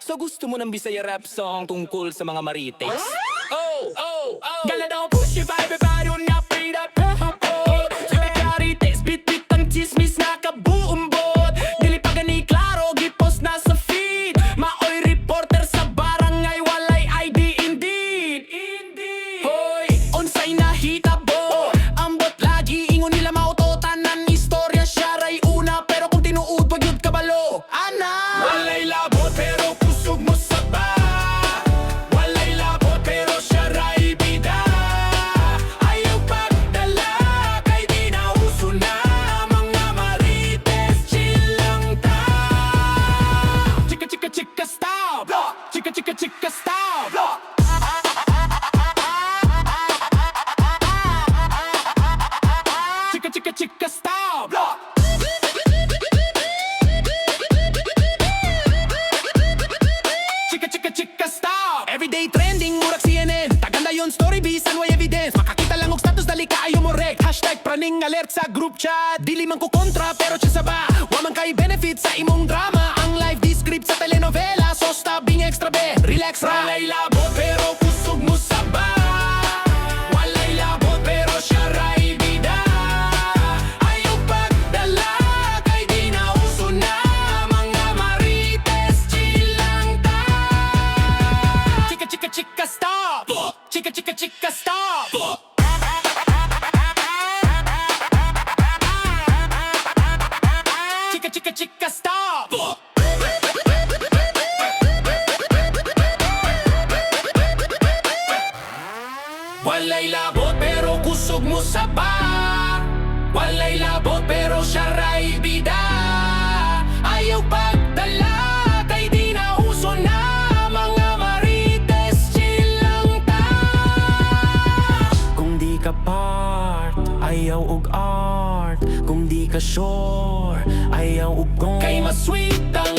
So gusto mo ng Bisaya rap song tungkol sa mga Maritis? Gala daw push your vibe, everybody on your feet up. Sabi Maritis, bit-bit ang chismis na kabuumbot. Dili pa gani klaro, gipos na sa feed. Maoy reporter sa barangay, walay ID indeed. Hoy, unsay nahitabo, ambot lagi, ingon nila mautotan ng istorya. Siya ray una, pero kung tinuod, wag yun kabalo. Ana! Walay labot, pero kusog mo sa ba. Walay labot, pero siya ray bida. Ayaw pagdala, kay di na uso na. Mga Marites, chill lang ta. Chika chika chika stop. Chika chika chika stop. Chika chika chika stop. Chika chika chika stop. Everyday trending, murag CNN. Taganda yon story bisan way evidence. Makakita lang og status dali kaayo mo rek. Hashtag praning alert sa group chat. Dili man ko kontra pero siya saba. Wa man kay benefit sa imong drama. Ang live descript sa telenovela. So stop being extra be. Relax ra. Walay labot pero kusog mo saba. Walay labot pero siya ray bida. Ayaw pagdala, kay di na uso na. Mga Marites, chill lang ta. Chika chika chika stop. Chika chika chika stop. Chika chika chika stop. Walay labot pero kusog mo sa ba. Walay labot pero siya ray bida. Ayaw pagdala, kay di na uso na. Mga Marites, chill lang ta. Kung di ka part, ayaw og art. Kung di ka sure, ayaw og gong. Kay mas sweet ang